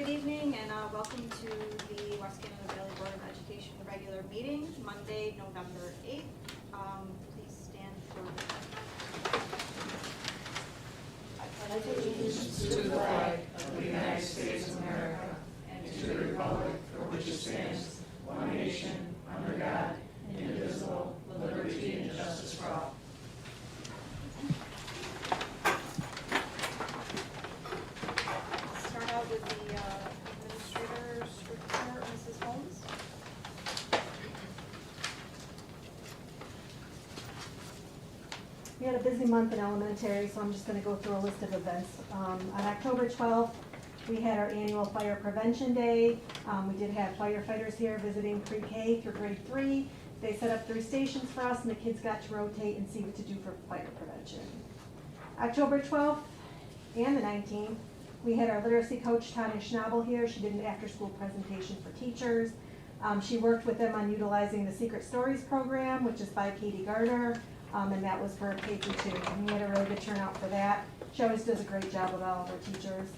Good evening and welcome to the West Canada Valley Board of Education regular meeting, Monday, November 8th. Please stand for I pledge allegiance to the flag of the United States of America and to the republic for which it stands, one nation, under God, indivisible, with liberty and justice for all. Start out with the administrator's report, Mrs. Holmes. We had a busy month in elementary, so I'm just going to go through a list of events. On October 12th, we had our annual Fire Prevention Day. We did have firefighters here visiting pre-K through grade 3. They set up 3 stations for us, and the kids got to rotate and see what to do for fire prevention. October 12th and the 19th, we had our literacy coach, Tanya Schnabel, here. She did an after-school presentation for teachers. She worked with them on utilizing the Secret Stories program, which is by Katie Gardner. And that was for K-2. And we had a really good turnout for that. She always does a great job with all of her teachers.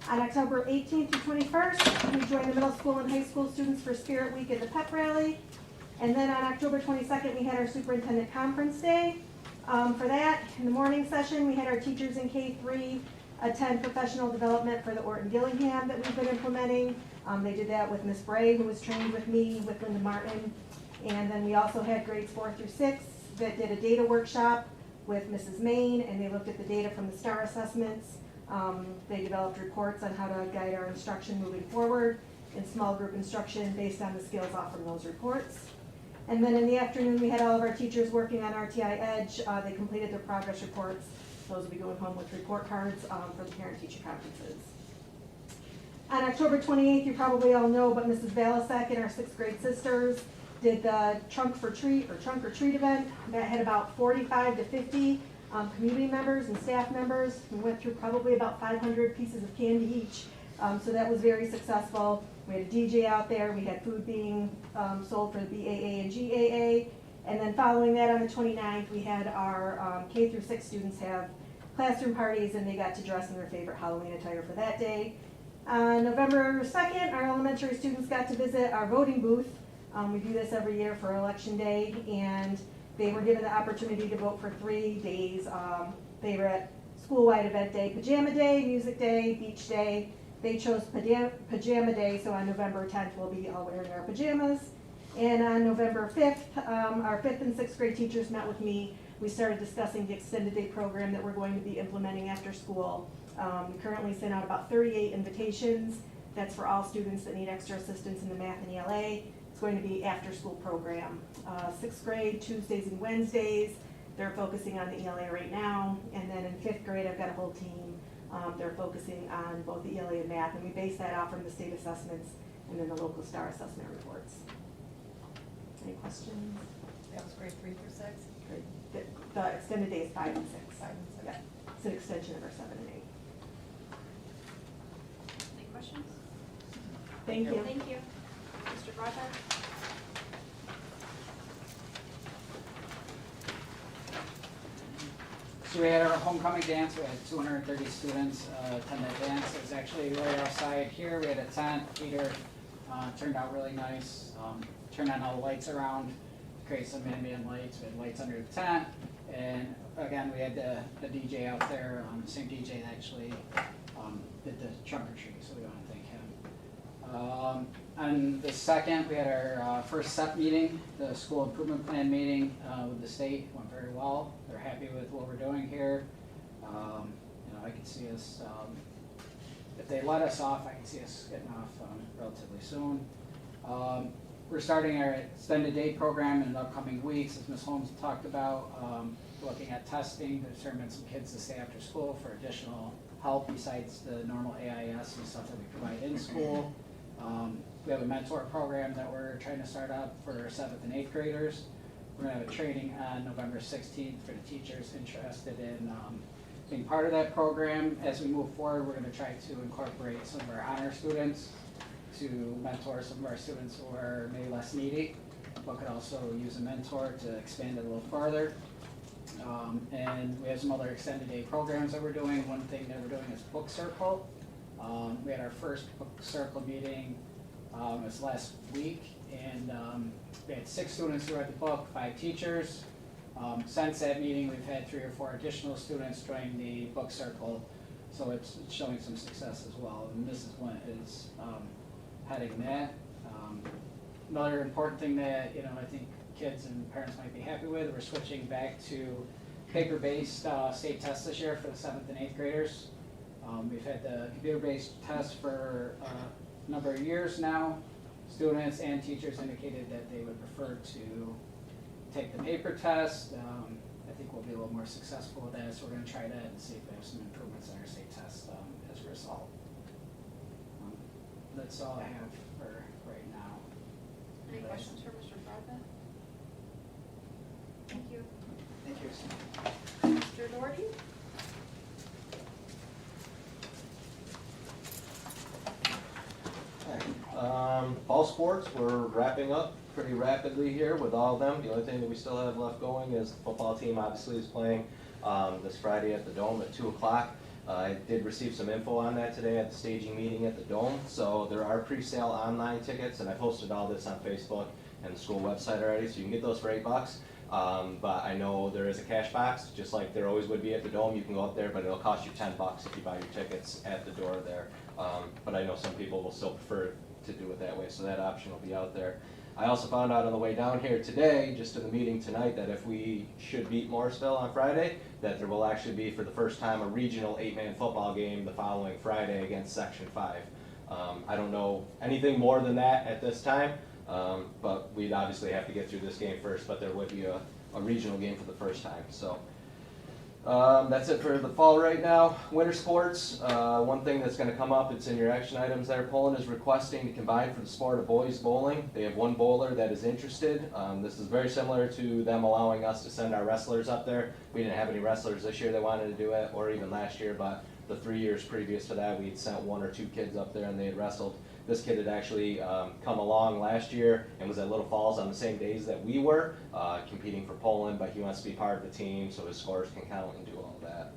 On October 18th through 21st, we joined the middle school and high school students for Spirit Week at the pep rally. And then on October 22nd, we had our Superintendent Conference Day. For that, in the morning session, we had our teachers in K-3 attend professional development for the Orton-Gillingham that we've been implementing. They did that with Miss Bray, who was trained with me, with Linda Martin. And then we also had grades 4 through 6 that did a data workshop with Mrs. Main, and they looked at the data from the STAR assessments. They developed reports on how to guide our instruction moving forward in small group instruction based on the skills offered in those reports. And then in the afternoon, we had all of our teachers working on RTI Edge. They completed their progress reports. Those will be going home with report cards for the parent-teacher conferences. On October 28th, you probably all know, but Mrs. Balasek and our 6th grade sisters did the trunk or treat event that had about 45 to 50 community members and staff members. We went through probably about 500 pieces of candy each, so that was very successful. We had a DJ out there, we had food being sold for the BAA and GAA, and then following that on the 29th, we had our K through 6 students have classroom parties, and they got to dress in their favorite Halloween attire for that day. On November 2nd, our elementary students got to visit our voting booth. We do this every year for Election Day, and they were given the opportunity to vote for 3 days. They were at school-wide event day, pajama day, music day, beach day. They chose pajama day, so on November 10th we'll be all wearing our pajamas. And on November 5th, our 5th and 6th grade teachers met with me. We started discussing the extended day program that we're going to be implementing after school. We currently sent out about 38 invitations. That's for all students that need extra assistance in the math and ELA. It's going to be after school program. 6th grade, Tuesdays and Wednesdays. They're focusing on the ELA right now. And then in 5th grade, I've got a whole team. They're focusing on both the ELA and math. And we base that off from the state assessments and then the local STAR assessment reports. Any questions? That was grade 3 through 6? Great. The extended day is 5 and 6. 5 and 6. Yeah. It's an extension of our 7 and 8. Any questions? Thank you. Thank you. Mr. Broadbent? So we had our homecoming dance. We had 230 students attend that dance. It was actually right outside here. We had a tent. Peter turned out really nice. Turned on all the lights around, create some ambient lights. We had lights under the tent. And again, we had the DJ out there. Same DJ that actually did the trunk or treat, so we want to thank him. On the 2nd, we had our first SEP meeting, the school improvement plan meeting with the state. Went very well. They're happy with what we're doing here. I can see us, if they let us off, I can see us getting off relatively soon. We're starting our extended day program in the upcoming weeks, as Ms. Holmes talked about, looking at testing to determine some kids to stay after school for additional help besides the normal AIS and stuff that we provide in school. We have a mentor program that we're trying to start up for 7th and 8th graders. We're going to have a training on November 16th for the teachers interested in being part of that program. As we move forward, we're going to try to incorporate some of our honor students to mentor some of our students who are maybe less needy, but could also use a mentor to expand it a little farther. And we have some other extended day programs that we're doing. One thing that we're doing is Book Circle. We had our first book circle meeting, it was last week, and we had 6 students who read the book, 5 teachers. Since that meeting, we've had 3 or 4 additional students join the book circle, so it's showing some success as well, and Mrs. Went is heading that. Another important thing that, I think kids and parents might be happy with, we're switching back to paper-based state tests this year for the 7th and 8th graders. We've had the computer-based test for a number of years now. Students and teachers indicated that they would prefer to take the paper test. I think we'll be a little more successful with that, so we're going to try that and see if we have some improvements in our state test as a result. That's all I have for right now. Any questions for Mr. Broadbent? Thank you. Thank you. Mr. Doherty? Fall sports, we're wrapping up pretty rapidly here with all of them. The only thing that we still have left going is the football team obviously is playing this Friday at the Dome at 2 o'clock. I did receive some info on that today at the staging meeting at the Dome. So there are pre-sale online tickets, and I posted all this on Facebook and the school website already, so you can get those for $8. But I know there is a cash box, just like there always would be at the Dome. You can go up there, but it'll cost you $10 if you buy your tickets at the door there. But I know some people will still prefer to do it that way, so that option will be out there. I also found out on the way down here today, just in the meeting tonight, that if we should beat Morrisville on Friday, that there will actually be, for the first time, a regional 8-man football game the following Friday against Section 5. I don't know anything more than that at this time, but we'd obviously have to get through this game first, but there would be a regional game for the first time. So that's it for the fall right now. Winter sports, one thing that's going to come up, it's in your action items there. Poland is requesting to combine for the sport of boys bowling. They have one bowler that is interested. This is very similar to them allowing us to send our wrestlers up there. We didn't have any wrestlers this year that wanted to do it, or even last year, but the 3 years previous to that, we had sent 1 or 2 kids up there and they had wrestled. This kid had actually come along last year and was at Little Falls on the same days that we were, competing for Poland, but he wants to be part of the team so his scores can count and do all that.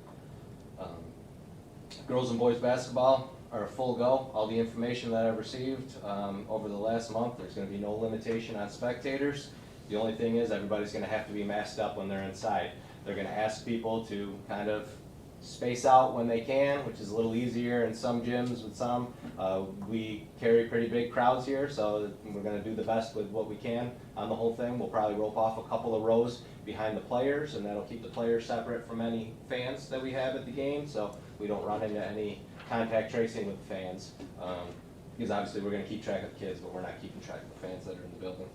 Girls and boys basketball are a full go. All the information that I've received over the last month, there's going to be no limitation on spectators. The only thing is everybody's going to have to be masked up when they're inside. They're going to ask people to kind of space out when they can, which is a little easier in some gyms with some. We carry pretty big crowds here, so we're going to do the best with what we can on the whole thing. We'll probably rope off a couple of rows behind the players, and that'll keep the players separate from any fans that we have at the game, so we don't run into any contact tracing with the fans. Because obviously we're going to keep track of the kids, but we're not keeping track of the fans that are in the building.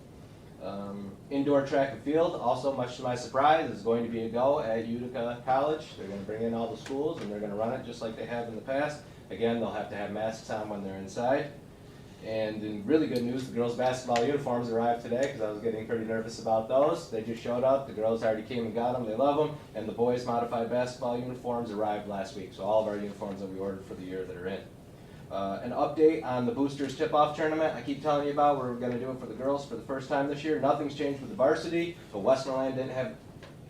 Indoor track and field, also much to my surprise, is going to be a go at Utica College. They're going to bring in all the schools and they're going to run it just like they have in the past. Again, they'll have to have masks on when they're inside. And in really good news, the girls' basketball uniforms arrived today because I was getting pretty nervous about those. They just showed up. The girls already came and got them. They love them. And the boys' modified basketball uniforms arrived last week. So all of our uniforms that we ordered for the year that are in. An update on the Boosters Tip-Off Tournament I keep telling you about. We're going to do it for the girls for the first time this year. Nothing's changed with the varsity, but Westmoreland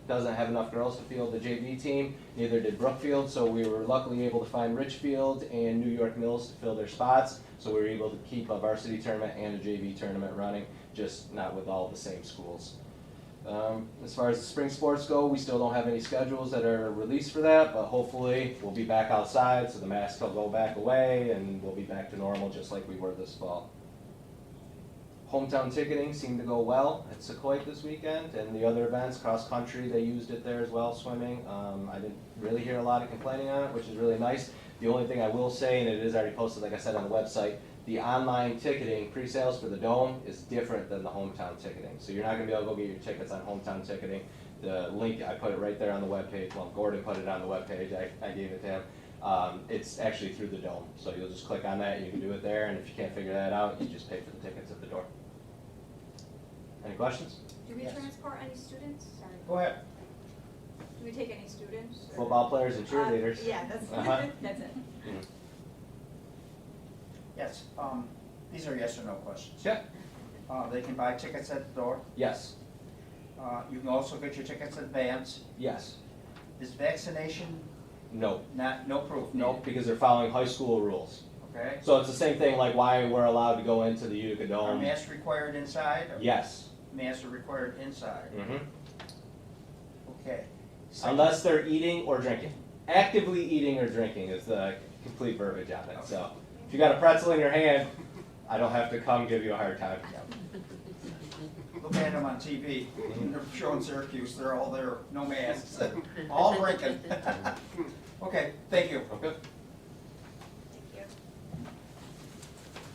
doesn't have enough girls to field the JV team. Neither did Brookfield, so we were luckily able to find Richfield and New York Mills to fill their spots. So we were able to keep a varsity tournament and a JV tournament running, just not with all the same schools. As far as the spring sports go, we still don't have any schedules that are released for that, but hopefully we'll be back outside, so the masks will go back away, and we'll be back to normal just like we were this fall. Hometown ticketing seemed to go well at Sequoia this weekend, and the other events, cross country, they used it there as well, swimming. I didn't really hear a lot of complaining on it, which is really nice. The only thing I will say, and it is already posted, like I said, on the website, the online ticketing, pre-sales for the Dome, is different than the hometown ticketing. So you're not going to be able to go get your tickets on hometown ticketing. The link, I put it right there on the webpage. Well, Gordon put it on the webpage. I gave it to him. It's actually through the Dome. So you'll just click on that and you can do it there. And if you can't figure that out, you just pay for the tickets at the door. Any questions? Do we Yes. transport any students? Sorry. Go ahead. Do we take any students? or- Football players and cheerleaders. Yeah, that's, Uh-huh. that's it. Mhm. Yes, these are yes or no questions. Yeah. They can buy tickets at the door. Yes. You can also get your tickets in advance. Yes. Is vaccination No. no proof? No, because they're following high school rules. Okay. So it's the same thing like why we're allowed to go into the Utica Are Dome. masks required inside? Or Yes. Masks are required inside? Mhm. Okay. Unless they're eating or drinking. Actively eating or drinking is the complete verbiage on it. So if you got a pretzel in your hand, I don't have to come give you a hard time. Look at them on TV, they're showing Syracuse, they're all there, no masks, all drinking. Okay, thank you. Okay. Thank you.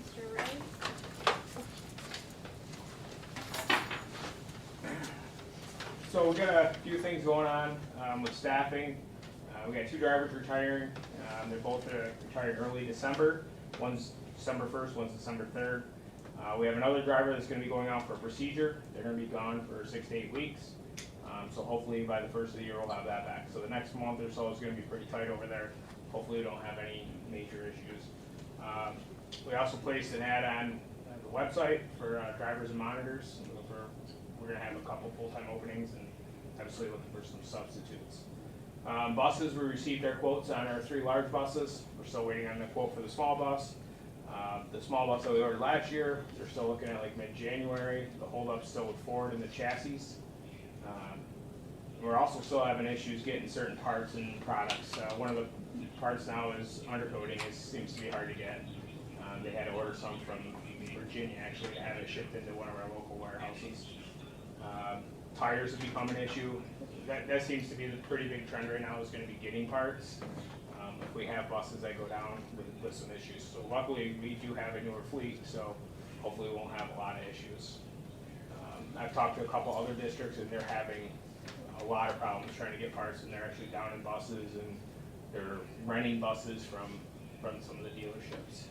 Mr. Ray? So we got a few things going on with staffing. We got 2 drivers retiring. They're both retired early December. One's December 1st, one's December 3rd. We have another driver that's going to be going out for a procedure. They're going to be gone for 6 to 8 weeks. So hopefully by the first of the year we'll have that back. So the next month or so is going to be pretty tight over there. Hopefully we don't have any major issues. We also placed an ad on the website for drivers and monitors. We're going to have a couple full-time openings and obviously looking for some substitutes. Buses, we received our quotes on our 3 large buses. We're still waiting on the quote for the small bus. The small bus that we ordered last year, they're still looking at like mid-January. The holdup's still with Ford and the chassis. We're also still having issues getting certain parts and products. One of the parts now is undercoating. It seems to be hard to get. They had to order some from Virginia actually to have it shipped into one of our local warehouses. Tires have become an issue. That seems to be the pretty big trend right now is going to be getting parts. If we have buses that go down with some issues. So luckily we do have a newer fleet, so hopefully we won't have a lot of issues. I've talked to a couple other districts and they're having a lot of problems trying to get parts, and they're actually down in buses and they're renting buses from some of the dealerships.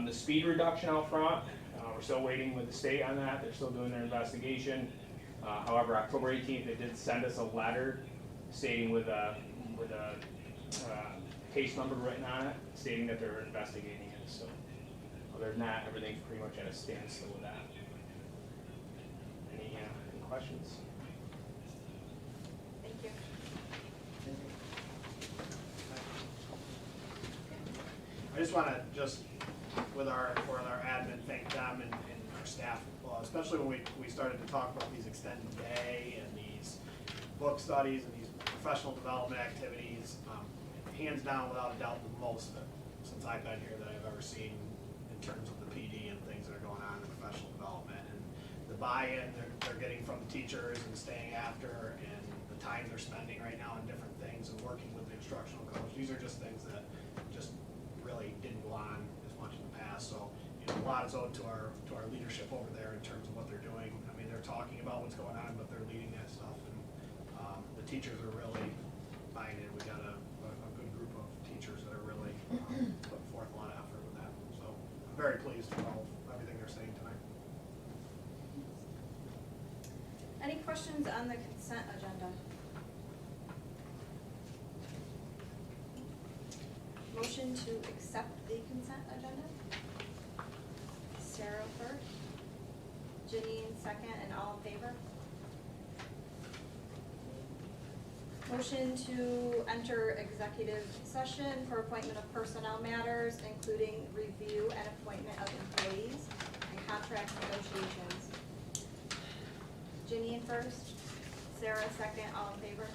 The speed reduction out front, we're still waiting with the state on that. They're still doing their investigation. However, October 18th, they did send us a letter stating with a case number written on it, stating that they're investigating it. So other than that, everything's pretty much at a standstill with that. Any questions? Thank you. I just want to with our admin, thank them and our staff, especially when we started to talk about these extended day and these book studies and these professional development activities. Hands down, without a doubt, the most since I've been here that I've ever seen in terms of the PD and things that are going on in professional development. And the buy-in they're getting from the teachers and staying after, and the time they're spending right now on different things and working with the instructional coach. These are just things that just really didn't go on as much in the past. So a lot is owed to our leadership over there in terms of what they're doing. I mean, they're talking about what's going on, but they're leading that stuff, and the teachers are really buying it. We got a good group of teachers that are really putting forth a lot of effort with that. So I'm very pleased with everything they're saying tonight. Any questions on the consent agenda? Motion to accept the consent agenda? Sarah first, Janine second, and all in favor? Motion to enter executive session for appointment of personnel matters, including review and appointment of employees and contract negotiations. Janine first, Sarah second, all in favor?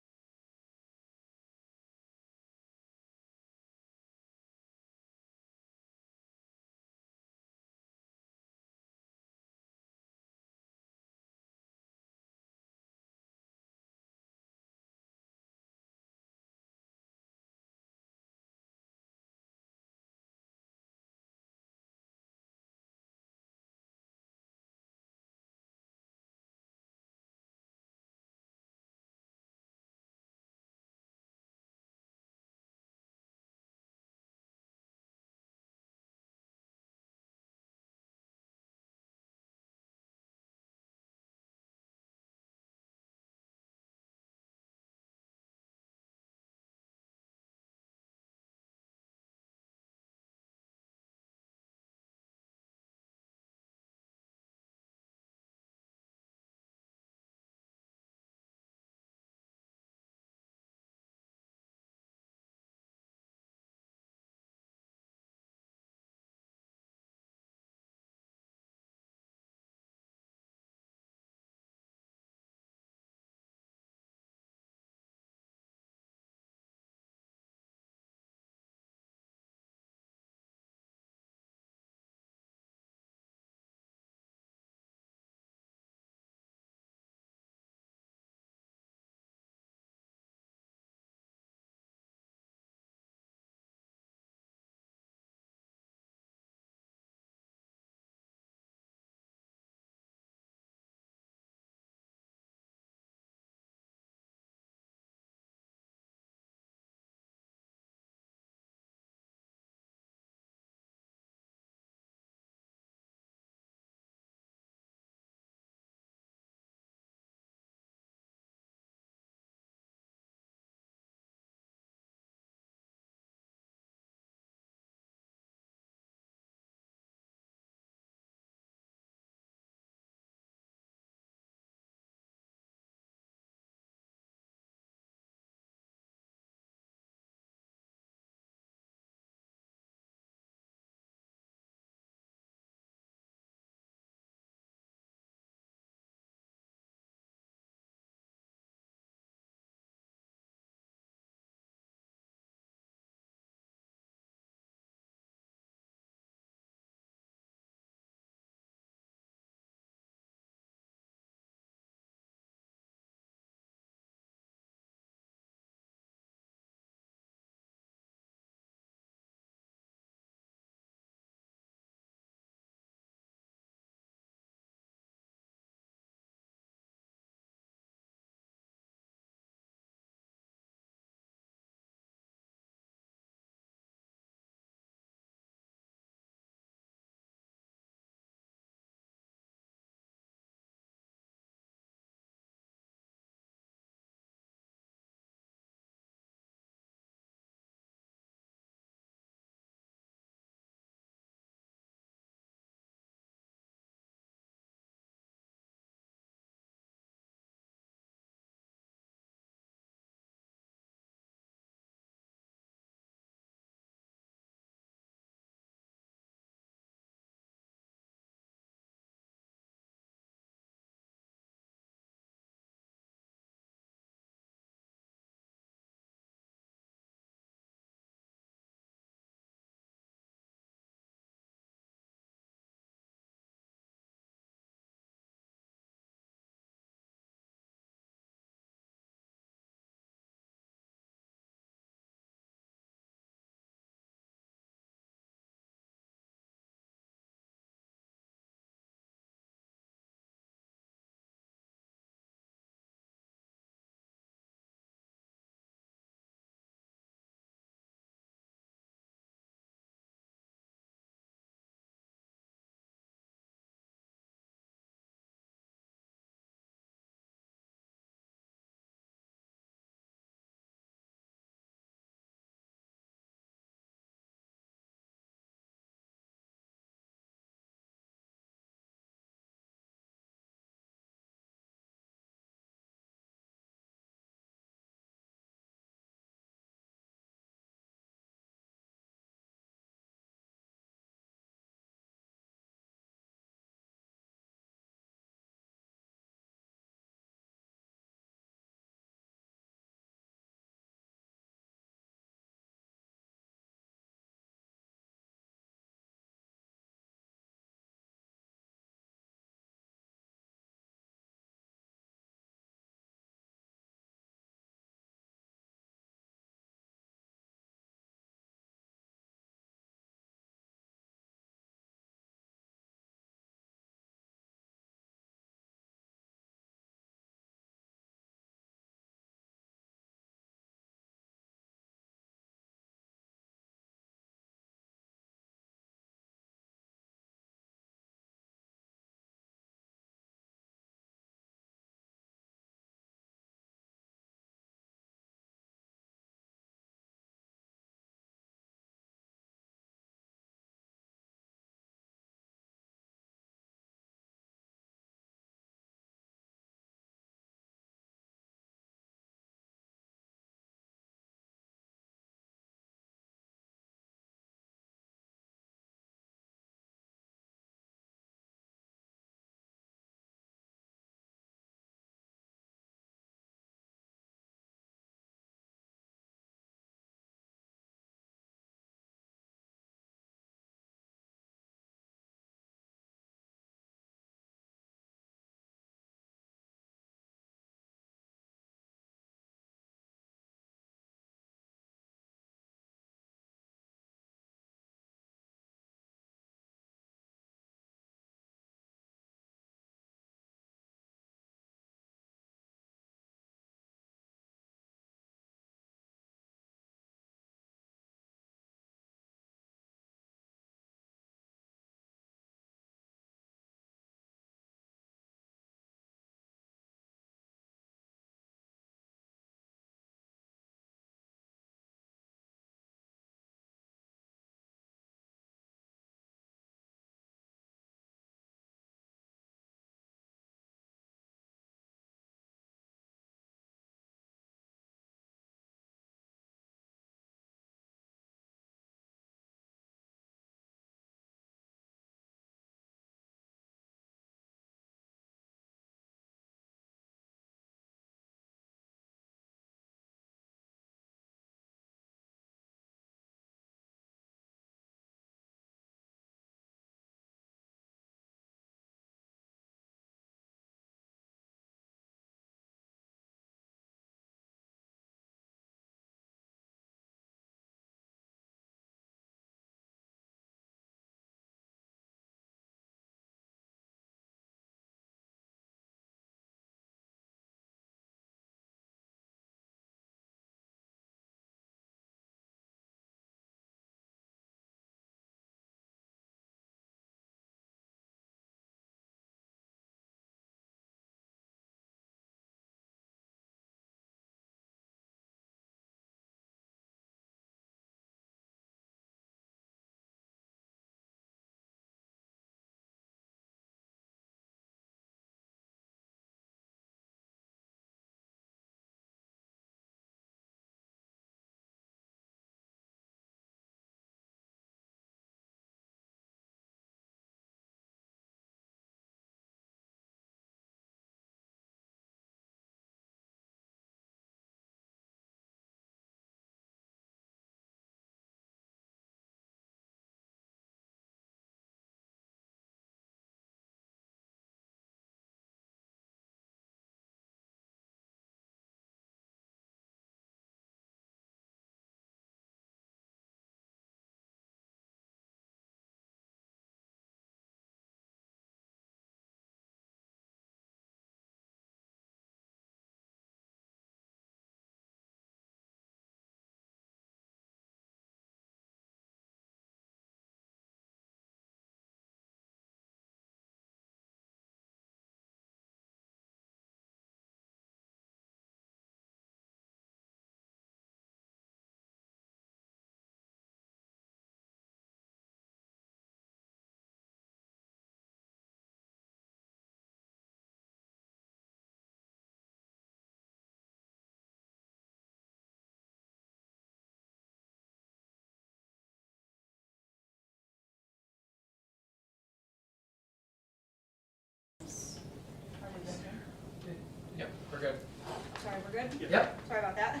good? Yep. Sorry about that.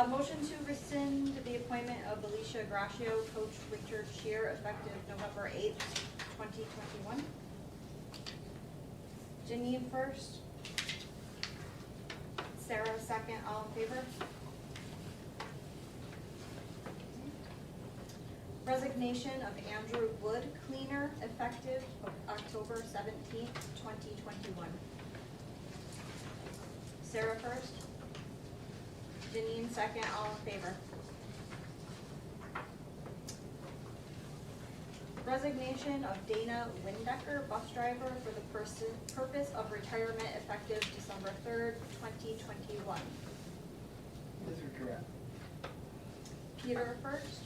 Motion to rescind the appointment of Alicia Gracio, coach Richard Shear, effective November 8th, 2021. Janine first. Sarah second, all in favor? Resignation of Andrew Wood, cleaner, effective October 17th, 2021. Sarah first. Janine second, all in favor. Resignation of Dana Windecker, bus driver, for the purpose of retirement effective December 3rd, 2021. With regret. Peter first.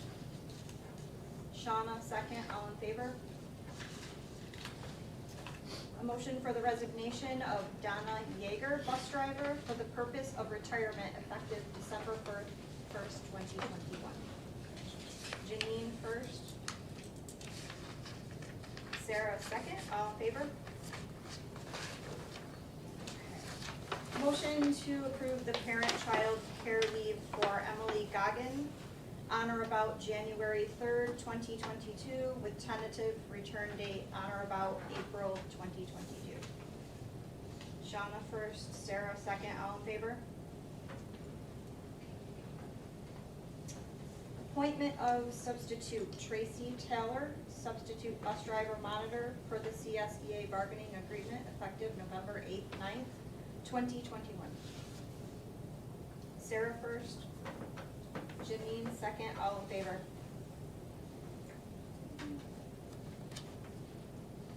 Shauna second, all in favor. A motion for the resignation of Donna Yeager, bus driver, for the purpose of retirement effective December 1st, 2021. Janine first. Sarah second, all in favor. Okay. Motion to approve the parent-child care leave for Emily Goggin on or about January 3rd, 2022, with tentative return date on or about April 2022. Shauna first, Sarah second, all in favor. Appointment of substitute Tracy Taylor, substitute bus driver monitor, for the CSEA bargaining agreement effective November 8th, 9th, 2021. Sarah first. Janine second, all in favor.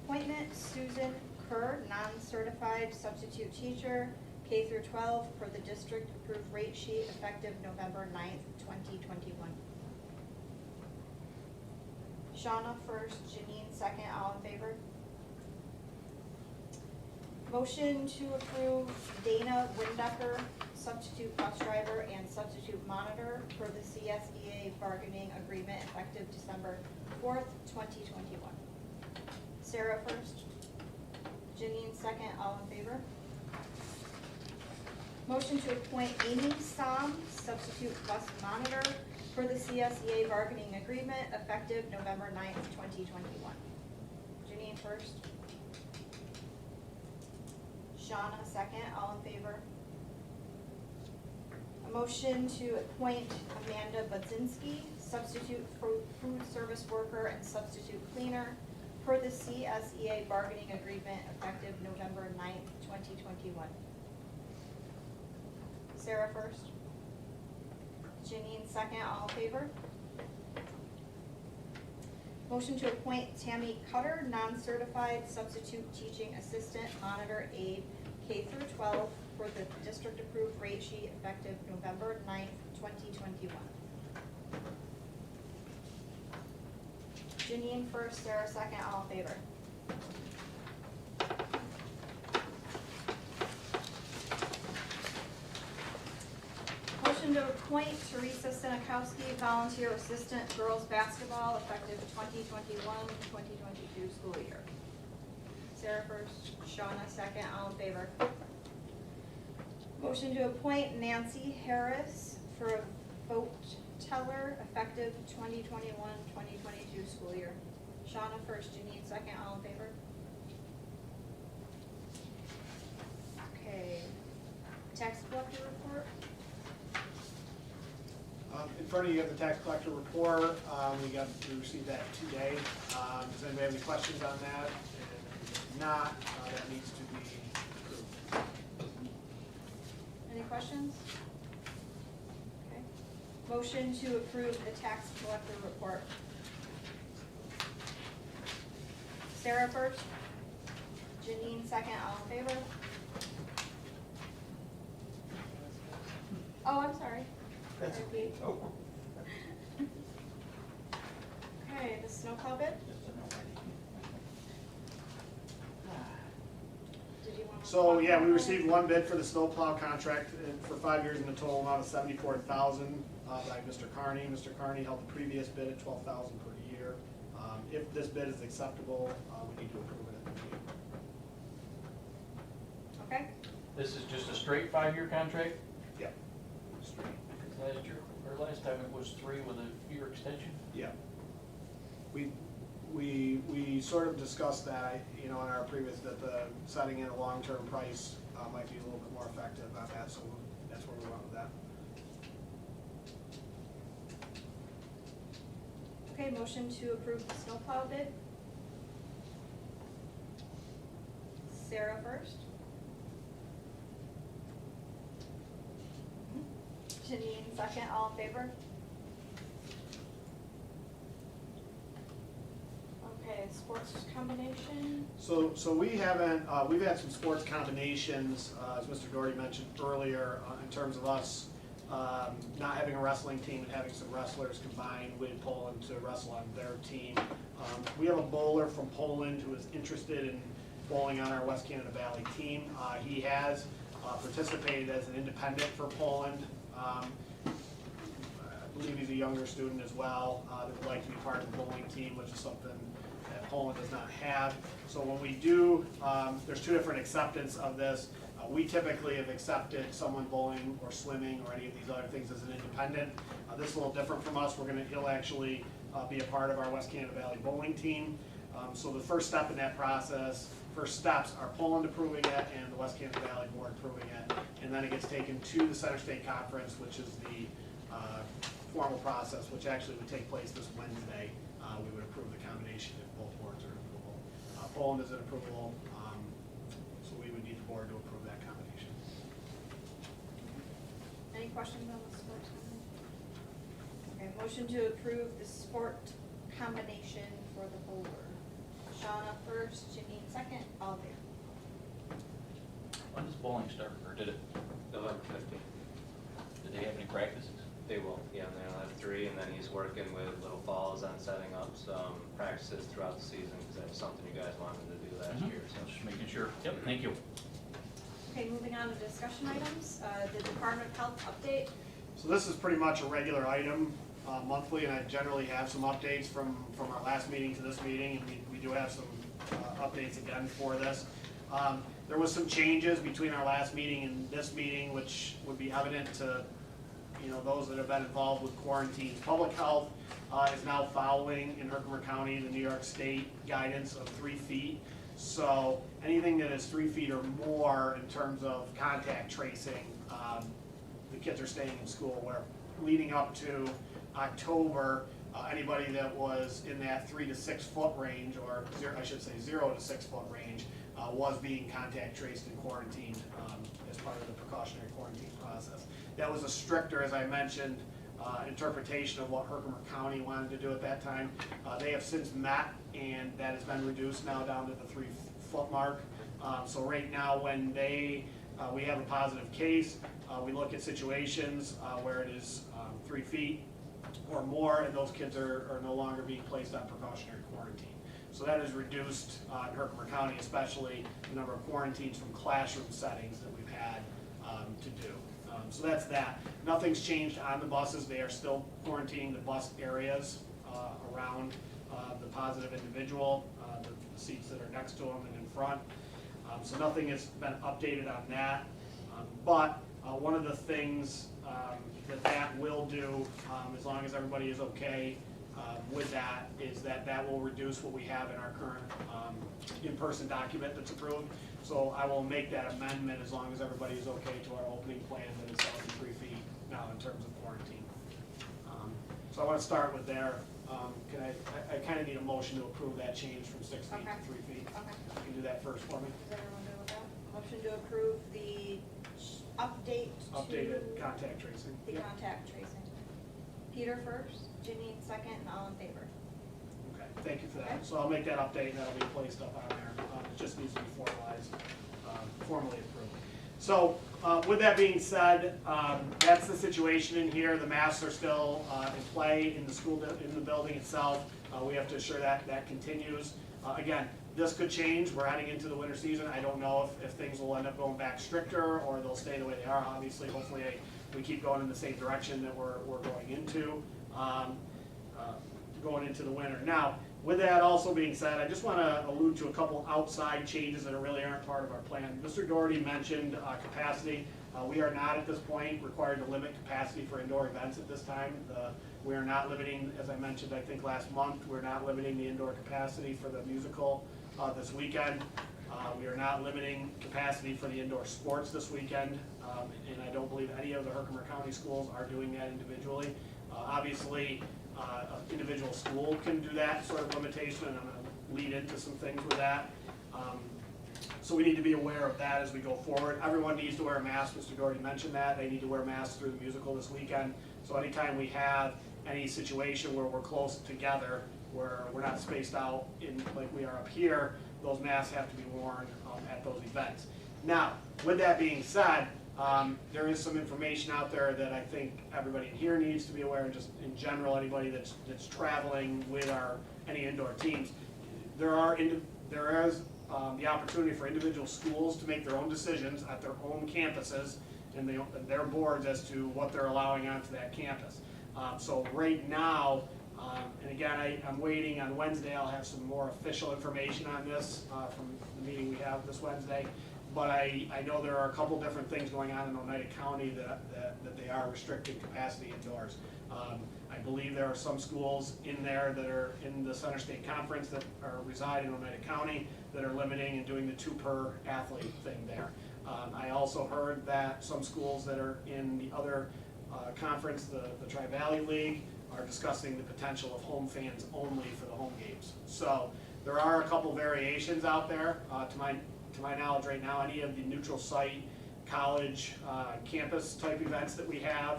Appointment Susan Kerr, non-certified substitute teacher, K through 12, for the district approved rate sheet effective November 9th, 2021. Shauna first, Janine second, all in favor. Motion to approve Dana Windecker, substitute bus driver and substitute monitor, for the CSEA bargaining agreement effective December 4th, 2021. Sarah first. Janine second, all in favor. Motion to appoint Amy Som, substitute bus monitor, for the CSEA bargaining agreement effective November 9th, 2021. Janine first. Shauna second, all in favor. A motion to appoint Amanda Budzinski, substitute food service worker and substitute cleaner, for the CSEA bargaining agreement effective November 9th, 2021. Sarah first. Janine second, all in favor. Motion to appoint Tammy Cutter, non-certified substitute teaching assistant monitor aide, K through 12, for the district approved rate sheet effective November 9th, 2021. Janine first, Sarah second, all in favor. Motion to appoint Teresa Sinakowski, volunteer assistant girls basketball, effective 2021-2022 school year. Sarah first, Shauna second, all in favor. Motion to appoint Nancy Harris for a vote teller, effective 2021-2022 school year. Shauna first, Janine second, all in favor. Okay, tax collector report. In front of you have the tax collector report. We received that today. Does anybody have any questions on that? And if not, that needs to be approved. Any questions? Okay. Motion to approve the tax collector report. Sarah first. Janine second, all in favor? Oh, I'm sorry. That's Sorry, Pete. Oh. Okay, the snowplow bid? Did you want to? So, yeah, we received one bid for the snowplow contract for 5 years in a total amount of $74,000 by Mr. Carney. Mr. Carney held the previous bid at $12,000 per year. If this bid is acceptable, we need to approve it at the meeting. Okay, This is just a straight 5-year contract? Yep. Straight. Last year, or last time it was 3 with a year extension? Yeah. We sort of discussed that, you know, in our previous, that the setting in a long-term price might be a little bit more effective on that, so that's where we went with that. Okay, motion to approve the snowplow bid. Sarah first. Janine second, all in favor? Okay, sports combination. So we haven't, we've had some sports combinations, as Mr. Doherty mentioned earlier, in terms of us not having a wrestling team and having some wrestlers combined with Poland to wrestle on their team. We have a bowler from Poland who is interested in bowling on our West Canada Valley team. He has participated as an independent for Poland. I believe he's a younger student as well that would like to be part of the bowling team, which is something that Poland does not have. So when we do, there's 2 different acceptance of this. We typically have accepted someone bowling or swimming or any of these other things as an independent. This is a little different from us. He'll actually be a part of our West Canada Valley bowling team. So the first step in that process, first steps are Poland approving it and the West Canada Valley Board approving it. And then it gets taken to the Center State Conference, which is the formal process, which actually would take place this Wednesday. We would approve the combination if both boards are approval. Poland is an approval, so we would need the board to approve that combination. Any questions on the sports combination? Okay, motion to approve the sport combination for the bowler. Shauna first, Janine second, all in favor? When does bowling start, or did it, November 15th. did they have any practices? They will, yeah, and they'll have 3, and then he's working with Little Falls on setting up some practices throughout the season, because that was something you guys wanted to do last year, so. Just making sure. Yep, thank you. Okay, moving on to discussion items, the Department of Health update. So this is pretty much a regular item monthly, and I generally have some updates from our last meeting to this meeting, and we do have some updates again for this. There was some changes between our last meeting and this meeting, which would be evident to, you know, those that have been involved with quarantine. Public health is now following in Herkimer County the New York State guidance of 3 feet. So anything that is 3 feet or more in terms of contact tracing, the kids are staying in school. Where leading up to October, anybody that was in that 3 to 6 foot range, or I should say 0 to 6 foot range, was being contact traced and quarantined as part of the precautionary quarantine process. That was a stricter, as I mentioned, interpretation of what Herkimer County wanted to do at that time. They have since met, and that has been reduced now down to the 3 foot mark. So right now, when we have a positive case, we look at situations where it is 3 feet or more, and those kids are no longer being placed on precautionary quarantine. So that has reduced in Herkimer County, especially the number of quarantines from classroom settings that we've had to do. So that's that. Nothing's changed on the buses. They are still quarantining the bus areas around the positive individual, the seats that are next to them and in front. So nothing has been updated on that. But one of the things that will do, as long as everybody is okay with that, is that will reduce what we have in our current in-person document that's approved. So I will make that amendment as long as everybody is okay to our opening plan that is 3 feet now in terms of quarantine. So I want to start with there. I kind of need a motion to approve that change from 6 feet Okay. to 3 feet. Okay, You can do that first for me. is everyone good with that? Motion to approve the update to Updated contact tracing. the Yep. contact tracing. Peter first, Janine second, and all in favor. Okay, thank you for Okay. that. So I'll make that update, and that'll be placed up on there. It just needs to be formalized, formally approved. So with that being said, that's the situation in here. The masks are still in play in the school, in the building itself. We have to assure that that continues. Again, this could change. We're heading into the winter season. I don't know if things will end up going back stricter or they'll stay the way they are. Obviously, hopefully we keep going in the same direction that we're going into. Going into the winter. Now, With that also being said, I just want to allude to a couple outside changes that really aren't part of our plan. Mr. Doherty mentioned capacity. We are not at this point required to limit capacity for indoor events at this time. We are not limiting, as I mentioned, I think last month, we're not limiting the indoor capacity for the musical this weekend. We are not limiting capacity for the indoor sports this weekend, and I don't believe any of the Herkimer County schools are doing that individually. Obviously, an individual school can do that sort of limitation, and I'm going to lead into some things with that. So we need to be aware of that as we go forward. Everyone needs to wear a mask. Mr. Doherty mentioned that. They need to wear masks through the musical this weekend. So anytime we have any situation where we're close together, where we're not spaced out in like we are up here, those masks have to be worn at those events. Now, with that being said, there is some information out there that I think everybody in here needs to be aware of, just in general, anybody that's traveling with any indoor teams. There is the opportunity for individual schools to make their own decisions at their own campuses and their boards as to what they're allowing onto that campus. So right now, and again, I'm waiting on Wednesday, I'll have some more official information on this from the meeting we have this Wednesday. But I know there are a couple different things going on in Oneida County that they are restricting capacity indoors. I believe there are some schools in there that are in the Center State Conference that reside in Oneida County that are limiting and doing the 2 per athlete thing there. I also heard that some schools that are in the other conference, the Tri-Valley League, are discussing the potential of home fans only for the home games. So there are a couple variations out there. To my knowledge right now, any of the neutral site college campus type events that we have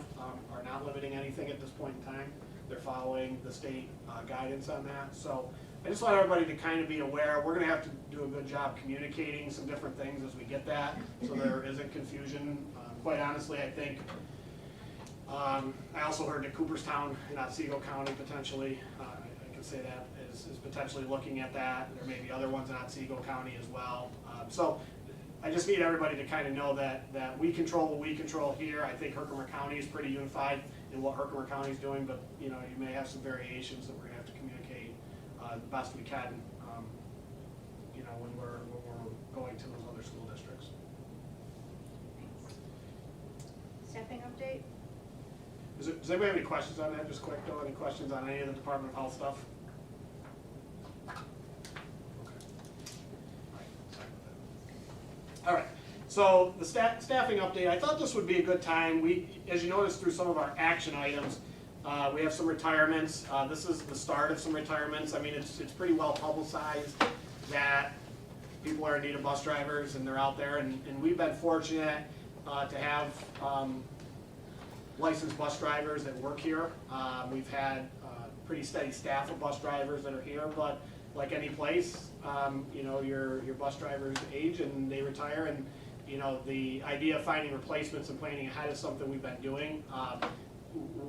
are not limiting anything at this point in time. They're following the state guidance on that. So I just want everybody to kind of be aware. We're going to have to do a good job communicating some different things as we get that, so there isn't confusion. Quite honestly, I think I also heard that Cooperstown in Otsego County potentially, I can say that, is potentially looking at that. There may be other ones in Otsego County as well. So I just need everybody to kind of know that we control what we control here. I think Herkimer County is pretty unified in what Herkimer County is doing, but you may have some variations that we're going to have to communicate the best we can, when we're going to those other school districts. Staffing update? Does anybody have any questions on that? Just quick though, any questions on any of the Department of Health stuff? All right, so the staffing update, I thought this would be a good time. As you notice through some of our action items, we have some retirements. This is the start of some retirements. I mean, it's pretty well publicized that people are in need of bus drivers and they're out there, and we've been fortunate to have licensed bus drivers that work here. We've had pretty steady staff of bus drivers that are here, but like any place, your bus drivers age and they retire, and the idea of finding replacements and planning ahead is something we've been doing.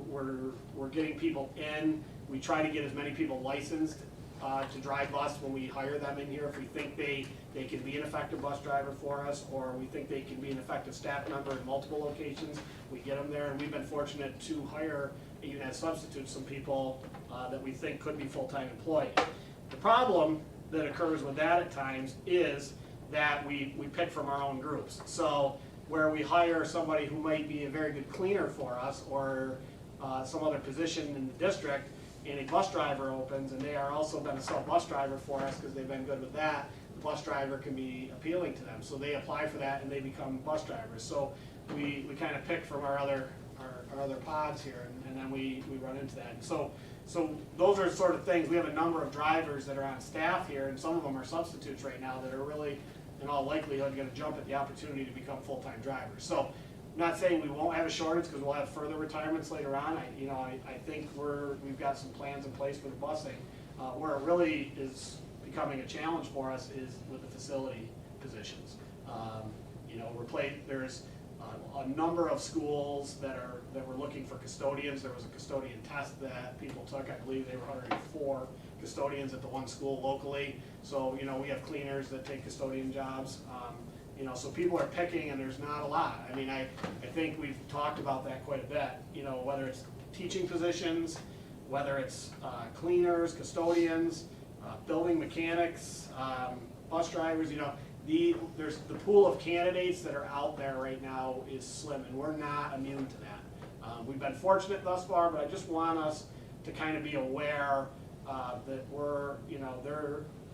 We're getting people in. We try to get as many people licensed to drive bus when we hire them in here. If we think they can be an effective bus driver for us, or we think they can be an effective staff member in multiple locations, we get them there. And we've been fortunate to hire, even as substitutes, some people that we think could be full-time employees. The problem that occurs with that at times is that we pick from our own groups. So where we hire somebody who might be a very good cleaner for us, or some other position in the district, and a bus driver opens, and they are also been a sub-bus driver for us because they've been good with that, the bus driver can be appealing to them. So they apply for that and they become bus drivers. So we kind of pick from our other pods here, and then we run into that. So those are sort of things. We have a number of drivers that are on staff here, and some of them are substitutes right now that are really, in all likelihood, going to jump at the opportunity to become full-time drivers. So I'm not saying we won't have a shortage, because we'll have further retirements later on. I think we've got some plans in place for the busing. Where it really is becoming a challenge for us is with the facility positions. There's a number of schools that were looking for custodians. There was a custodian test that people took. I believe they were hiring 4 custodians at the one school locally. So we have cleaners that take custodian jobs. So people are picking, and there's not a lot. I mean, I think we've talked about that quite a bit. Whether it's teaching positions, whether it's cleaners, custodians, building mechanics, bus drivers, there's the pool of candidates that are out there right now is slim, and we're not immune to that. We've been fortunate thus far, but I just want us to kind of be aware that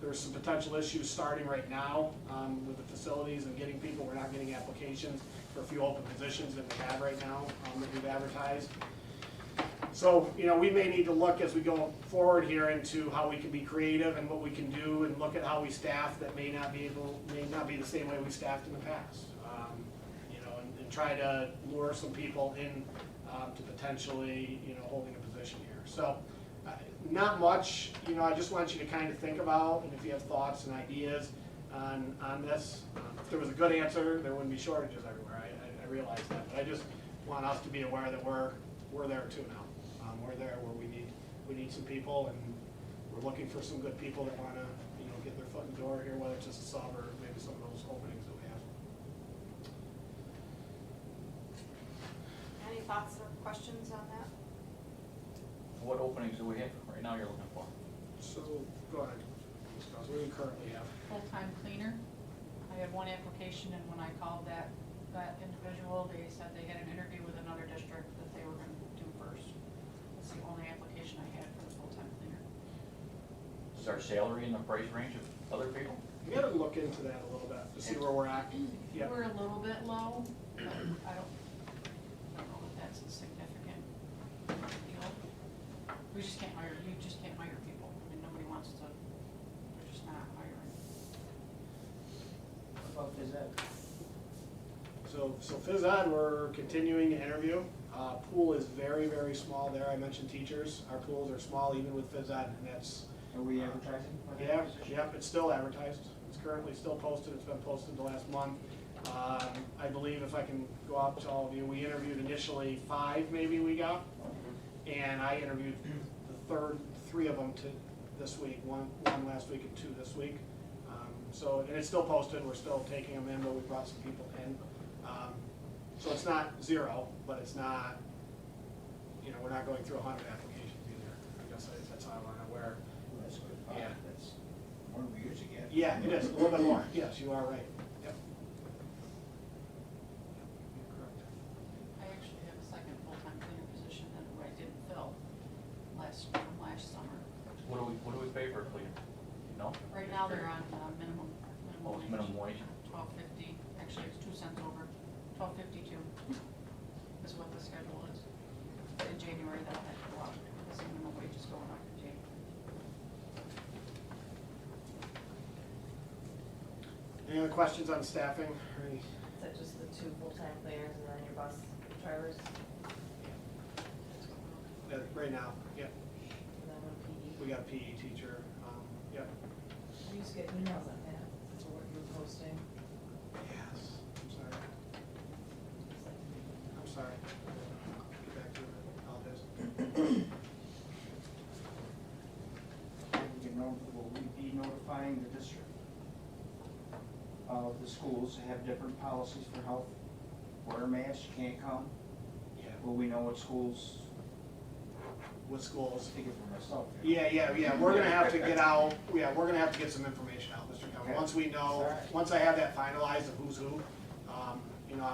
there's some potential issues starting right now with the facilities and getting people. We're not getting applications for a few open positions that we have right now that we've advertised. So, we may need to look as we go forward here into how we can be creative and what we can do, and look at how we staff that may not be the same way we staffed in the past. And try to lure some people in to potentially, holding a position here. So, not much. I just want you to kind of think about, and if you have thoughts and ideas on this. If there was a good answer, there wouldn't be shortages everywhere. I realize that, but I just want us to be aware that we're there too now. We're there where we need some people, and we're looking for some good people that want to, get their foot in the door here, whether it's just a sub or maybe some of those openings that we have. Any thoughts or questions on that? What openings do we have right now you're looking for? So, go ahead. What do you currently have? Full-time cleaner. I had one application, and when I called that individual, they said they had an interview with another district that they were gonna do first. That's the only application I had for the full-time cleaner. Is our salary in the price range of other people? We got to look into that a little bit to see where we're at. Yep. We're a little bit low, but I don't know if that's a significant deal. You just can't hire people. I mean, nobody wants to, they're just not hiring. What about phys ed? So phys ed, we're continuing to interview. Pool is very, very small there. I mentioned teachers. Our pools are small even with phys ed, and that's. Are we advertising for that Yeah, position? yep, it's still advertised. It's currently still posted. It's been posted the last month. I believe if I can go out to all of you, we interviewed initially 5 maybe we got, and I interviewed the 3 of them this week, one last week and 2 this week. And it's still posted. We're still taking them in, but we brought some people in. So it's not 0, but it's not, we're not going through 100 applications either. I guess that's how I want to wear. Well, that's good. Yeah. That's more than we usually get. Yeah, it is, a little bit more. Yes, you are right. Yep. You're correct. I actually have a second full-time cleaner position that I didn't fill last summer. What do we pay for a cleaner? No? Right now, they're on minimum Oh, it's minimum wage. $12.50, actually it's 2 cents over, $12.52 is what the schedule is. In January, that'll have to go up, because the minimum wage is going up in January. Any other questions on staffing? Or any- Is that just the 2 full-time cleaners and then your bus drivers, Right now, yep. and then one PE? We got a PE teacher, yep. We used to get emails on that, for what you were posting. Yes, I'm sorry. I'm sorry. Get back to it, apologize. Will we be notifying the district of the schools that have different policies for health? Wear a mask, you can't come. Yeah. Will we know what schools? With schools. Speaking for myself. Yeah, we're gonna have to get out, we're gonna have to get some information out, Mr. Kelly. Okay. Once we know, All right. once I have that finalized of who's who,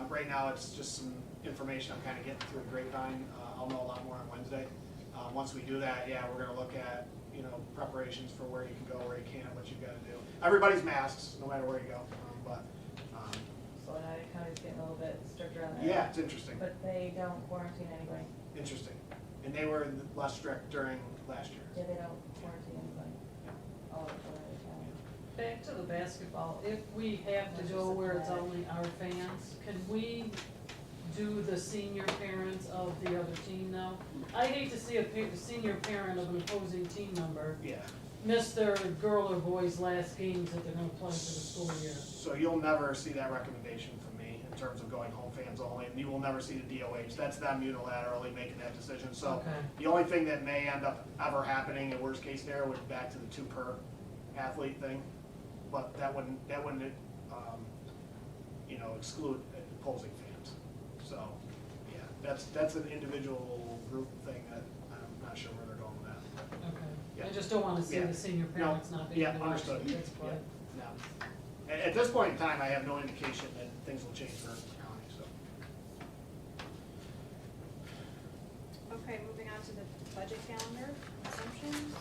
right now it's just some information I'm kinda getting through the grapevine. I'll know a lot more on Wednesday. Once we do that, we're gonna look at, preparations for where you can go, where you can't, what you've gotta do. Everybody's masks, no matter where you go, So United County's getting a little bit stricter on that. yeah, it's interesting, But they don't quarantine anybody. interesting. And they were less strict during last year. Yeah, they don't quarantine anybody. All of United County. Back to the basketball, if we have to go where it's only our fans, can we do the senior parents of the other team now? I hate to see a senior parent of an opposing team member Yeah. miss their girl or boy's last games that they're gonna play for the school year. So you'll never see that recommendation from me in terms of going home fans only, and you will never see the DOH. That's them unilaterally making that decision. So Okay. the only thing that may end up ever happening in worst case scenario would be back to the 2 per athlete thing, but that wouldn't exclude opposing fans. So that's an individual group thing that I'm not sure where they're going with that. Okay. Yeah. I just don't wanna see Yeah. the senior No. parents not being Yeah, able to watch understood. the kids play. Yeah. No. At this point in time, I have no indication that things will change for our county, so. Okay, moving on to the budget calendar, assumptions.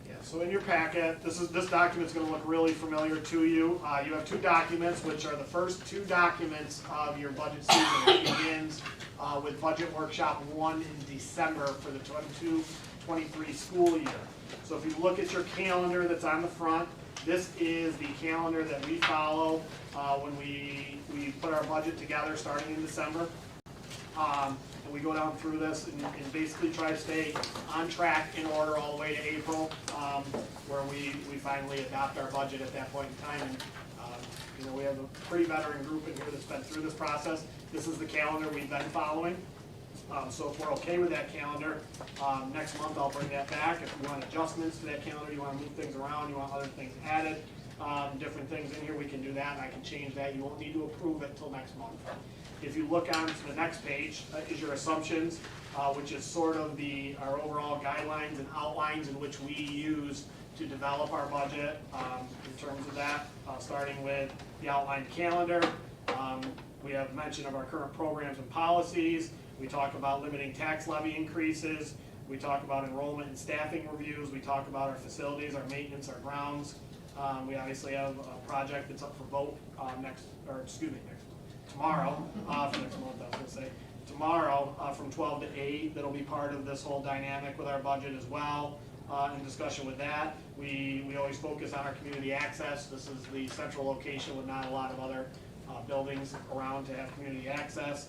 Yeah, so in your packet, this document's gonna look really familiar to you. You have two documents, which are the first two documents of your budget season. It begins with Budget Workshop 1 in December for the 22-23 school year. So if you look at your calendar that's on the front, this is the calendar that we follow when we put our budget together starting in December. And we go down through this and basically try to stay on track in order all the way to April, where we finally adopt our budget at that point in time. And you know, we have a pretty veteran group in here that's been through this process. This is the calendar we've been following. So if we're okay with that calendar, next month I'll bring that back. If you want adjustments to that calendar, you want to move things around, you want other things added, different things in here, we can do that, and I can change that. You won't need to approve it until next month. If you look on to the next page, is your assumptions, which is sort of our overall guidelines and outlines in which we use to develop our budget in terms of that, starting with the outlined calendar. We have mention of our current programs and policies. We talk about limiting tax levy increases. We talk about enrollment and staffing reviews. We talk about our facilities, our maintenance, our grounds. We obviously have a project that's up for vote tomorrow, for next month, I was gonna say. Tomorrow, from 12 to 8, that'll be part of this whole dynamic with our budget as well. In discussion with that, we always focus on our community access. This is the central location with not a lot of other buildings around to have community access.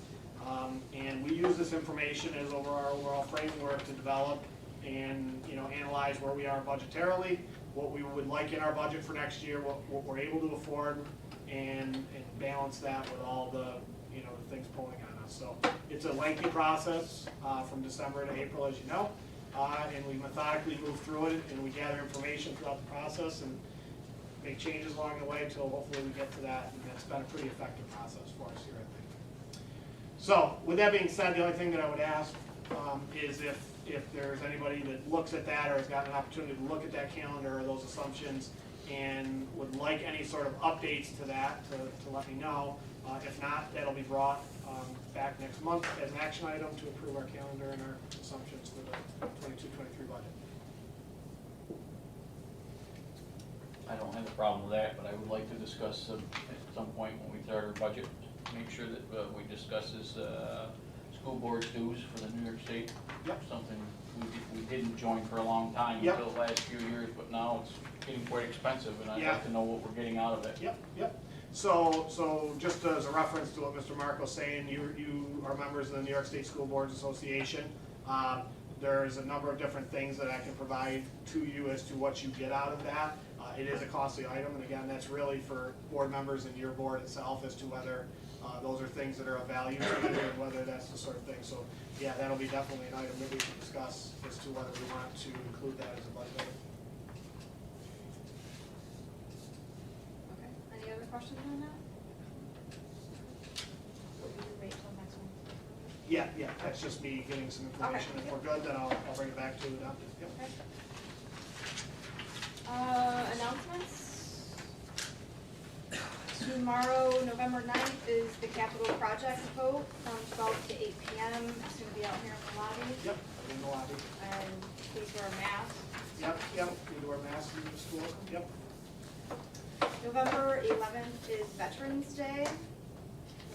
And we use this information as our overall framework to develop and, you know, analyze where we are budgetarily, what we would like in our budget for next year, what we're able to afford, and balance that with all the, you know, the things pulling on us. So it's a lengthy process from December to April, as you know, and we methodically move through it, and we gather information throughout the process and make changes along the way until hopefully we get to that. And that's been a pretty effective process for us here, I think. So with that being said, the only thing that I would ask is if there's anybody that looks at that or has gotten an opportunity to look at that calendar or those assumptions and would like any sort of updates to that, to let me know. If not, that'll be brought back next month as an action item to approve our calendar and our assumptions for the 22-23 budget. I don't have a problem with that, but I would like to discuss at some point when we start our budget, make sure that we discuss this school board dues for the New York State. Yep. Something we didn't join for a long time Yep. until the last few years, but now it's getting quite expensive, and I'd Yeah. like to know what we're getting out of it. Yep. So just as a reference to what Mr. Marco's saying, you are members of the New York State School Boards Association. There's a number of different things that I can provide to you as to what you get out of that. It is a costly item, and again, that's really for board members and your board itself as to whether those are things that are of value to you and whether that's the sort of thing. So yeah, that'll be definitely an item that we can discuss as to whether we want to include that as a budget item. Okay, any other questions on that? Or will you wait till next one? Yeah, that's just me getting some information. Okay. If we're good, then I'll bring it back to you. Yep. Okay. Announcements. Tomorrow, November 9th, is the capital project vote from 12 to 8 p.m. It's going to be out here in the lobby. Yep, in the lobby. And please wear a mask. Yep, we do our masks in the school. Yep. November 11th is Veterans Day.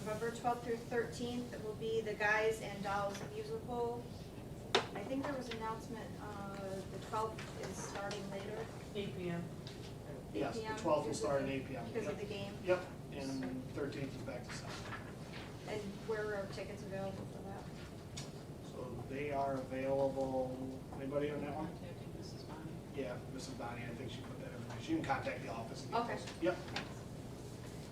November 12th through 13th, it will be the Guys and Dolls musical. I think there was an announcement, the 12th is starting later. 8 p.m. 8 Yes, the p.m. 12th will start at 8 p.m. Because Yep. of the game. Yep, and 13th is back to 7. And where are tickets available for that? So they are available, anybody on that one? Contacting Mrs. Bonnie. Yeah, Mrs. Bonnie, I think she put that information. You can contact the office. and get Okay. those. Yep.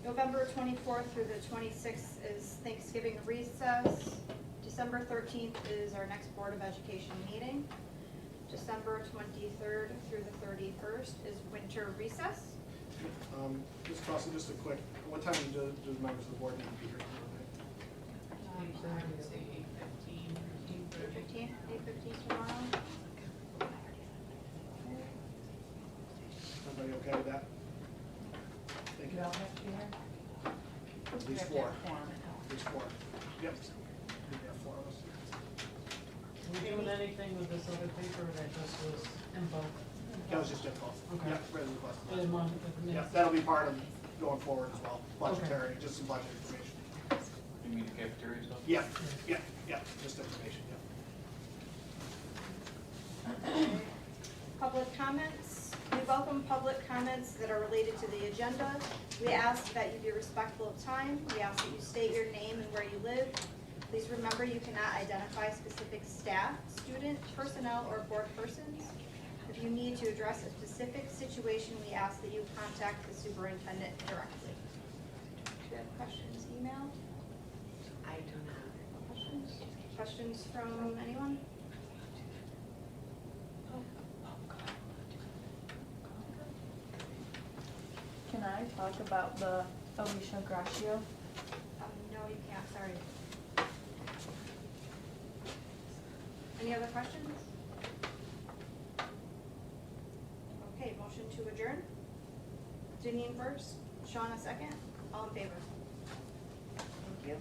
November 24th through the 26th is Thanksgiving recess. December 13th is our next Board of Education meeting. December 23rd through the 31st is winter recess. Ms. Crossan, just a quick, what time do members of the board need to be here? I would say 8:15 or 8:30. 8:15 tomorrow. everybody okay with that? Thank you. You all have to be here? At You least have to four. have a quorum at home. At least four. Yep. We got four of us. Are we doing anything with this other paper that just was info? That was just info. Okay. Yep, resolution request. I didn't want to commit. Yep, that'll be part of going forward as well, budgetary, just some budget information. You mean the cafeteria stuff? Yep, yep, yep, just information, yep. Public comments. We welcome public comments that are related to the agenda. We ask that you be respectful of time. We ask that you state your name and where you live. Please remember you cannot identify specific staff, student, personnel, or board persons. If you need to address a specific situation, we ask that you contact the superintendent directly. Do you have questions emailed? I do not. Questions? Questions from anyone? Can I talk about the Alicia Gracio? No, you can't, sorry. Any other questions? Okay, motion to adjourn. Janine first, Sean a second, all in favor? Thank you.